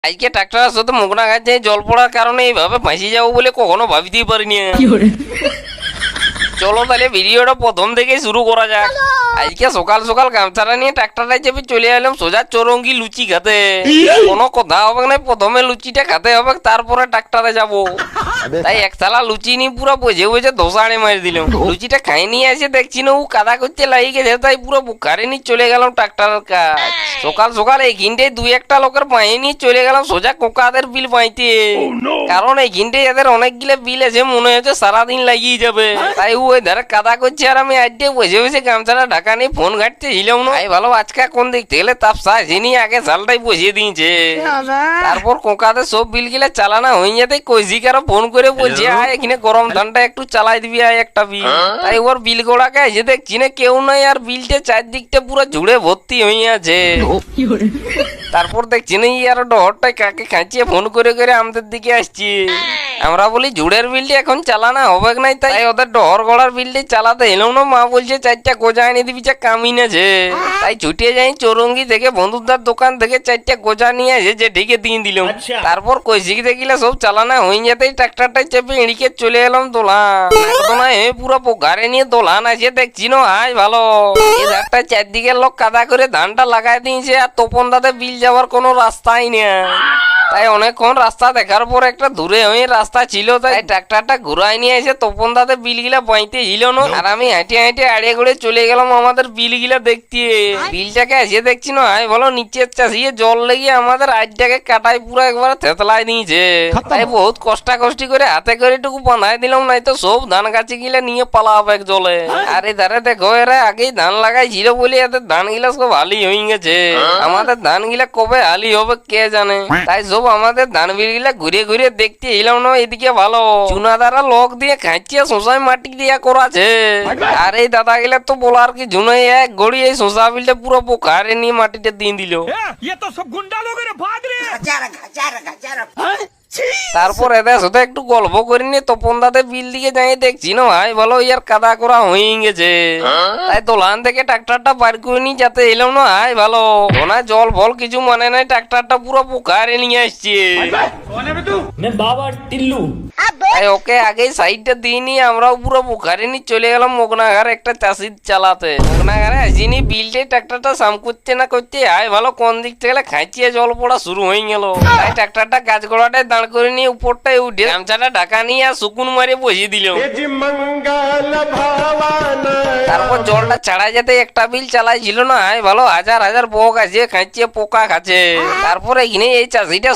আজকে ট্রাক্টরের সাথে মুখনা খাচ্ছে জল পড়ার কারণে এইভাবে ফাঁসি যাবো বলে কখনো ভাবিতেই পারিনি। চলো তাহলে ভিডিওটা প্রথম থেকে শুরু করা যাক। আজকে সকাল সকাল গামছাটা নিয়ে ট্রাক্টরটা চেপে চলে এলাম সোজা চৌরঙ্গি লুচি খেতে। কোনো কথা হবে না, প্রথমে লুচিটা খেতে হবে তারপরে ট্রাক্টরে যাব। তাই এক থালা লুচি নিয়ে পুরো বসে বসে ধোসাড়ে মারি দিলাম। লুচিটা খাই নিয়ে এসে দেখছি না ও কাদা করতে লাগিয়ে গেছে, তাই পুরো বুখারে নিয়ে চলে গেলাম ট্রাক্টরের কাজ। সকাল সকাল এই ঘিনটে দুই একটা লোকের পায়ে নিয়ে চলে গেলাম সোজা কোকাদের বিল পাইতে। কারণ এই ঘিনটে এদের অনেকগুলো বিল আছে, মনে হচ্ছে সারাদিন লাগিয়ে যাবে। তাই ওই ধারে কাদা করছে আর আমি আজকে বসে বসে গামছাটা ঢাকা নিয়ে ফোন ঘাটতে ছিলাম না। ভালো আজকে কোন দেখতে গেলে তাপসা আসেনি, আগে সালটাই বসিয়ে দিয়েছে। তারপর কোকাদের সব বিল গিলা চালানা হয়ে যেতে কইজিকারও ফোন করে বলছে আয় এখানে গরম ধানটা একটু চালাই দিবি আয় একটা বিল। তাই ওর বিল গোড়াকে এসে দেখছি না কেউ নাই, আর বিলটা চারদিকটা পুরো জুড়ে ভর্তি হয়ে আছে। তারপর দেখছি না ইয়ার ডরটাই কাকে খাঁচিয়ে ফোন করে করে আমাদের দিকে আসছি। আমরা বলি জুড়ের বিলটি এখন চালানা হবে নাই, তাই ওদের ডর গড়ার বিলটি চালাতে এলাম না। মা বলছে চারটা গোজা এনে দিবি, যা কামিন আছে। তাই ছুটিয়ে যাই চৌরঙ্গি থেকে বন্ধুদার দোকান থেকে চারটা গোজা নিয়ে এসে যে ঢেকে দিয়ে দিলাম। তারপর কইসিক দেখিলে সব চালানা হয়ে যেতেই ট্রাক্টরটাই চেপে এড়িকে চলে এলাম দোলান। পুরো পোকারে নিয়ে দোলান আছে দেখছি না আজ ভালো। একটা চারদিকের লোক কাদা করে ধানটা লাগাই দিয়েছে, আর তোপন দাতে বিল যাওয়ার কোনো রাস্তাই নেই। তাই অনেকক্ষণ রাস্তা দেখার পর একটা দূরে হয়ে রাস্তা ছিল, তাই ট্রাক্টরটা ঘুরাই নিয়ে এসে তপন দাতে বিল গিলা বাইতে ছিল না। আর আমি হেঁটে হেঁটে আড়ে করে চলে গেলাম আমাদের বিল গিলা দেখতে। বিলটাকে এসে দেখছি না আয় বলো নিচের চাষিয়ে জল লেগে আমাদের আজটাকে কাটাই পুরো একবার থেতলাই দিয়েছে। তাই বহুত কষ্টাকষ্টি করে হাতে করে টুকু বাঁধাই দিলাম, নাই তো সব ধান গাছে গিলা নিয়ে পালা হবে জলে। আর এধারে দেখো এরা আগেই ধান লাগাইছিল বলে এদের ধান গিলা সব হালি হয়ে গেছে। আমাদের ধান গিলা কবে হালি হবে কে জানে। তাই সব আমাদের ধান বিল গিলা ঘুরে ঘুরে দেখতে এলাম না। এদিকে ভালো চুনা দ্বারা লোক দিয়ে খাইছিয়া শোষায় মাটি দিয়া করাছে। আর এই দাদা গিলা তো বলার কি জুনাই এক গড়ি এই শোষা বিলটা পুরো পোখারে নিয়ে মাটিতে দিয়ে দিল। তারপর এদের সাথে একটু গল্প করিনি তপন দাদের বিল দিকে যাই দেখছি না ভাই ভালো ইয়ার কাদা করা হয়ে গেছে। তাই দোলান থেকে ট্রাক্টরটা বার করে নি যাতে এলাম না ভাই ভালো না জল ফল কিছু মানে নাই, ট্রাক্টরটা পুরো পোখারে নিয়ে আসছে। তাই ওকে আগে সাইডটা দিয়ে নিয়ে আমরাও পুরো পোখারে নিয়ে চলে গেলাম মোগনাঘার একটা চাষির চালাতে। মোগনাঘারে আসিনি বিলটাই ট্রাক্টরটা সাম করতে না করতে আয় ভালো কোন দিক থেকে খাইছিয়ে জল পড়া শুরু হয়ে গেল। তাই ট্রাক্টরটা গাছ গোড়াটায় দাঁড় করে নিয়ে উপরটায় উঠে গামছাটা ঢাকা নিয়ে আর শুকুন মারে বসিয়ে দিল। তারপর জলটা ছাড়া যেতে একটা বিল চালাই ছিল না ভালো হাজার হাজার বক আছে খাইছে পোকা খাচ্ছে। তারপরে এখানে এই চাষিটা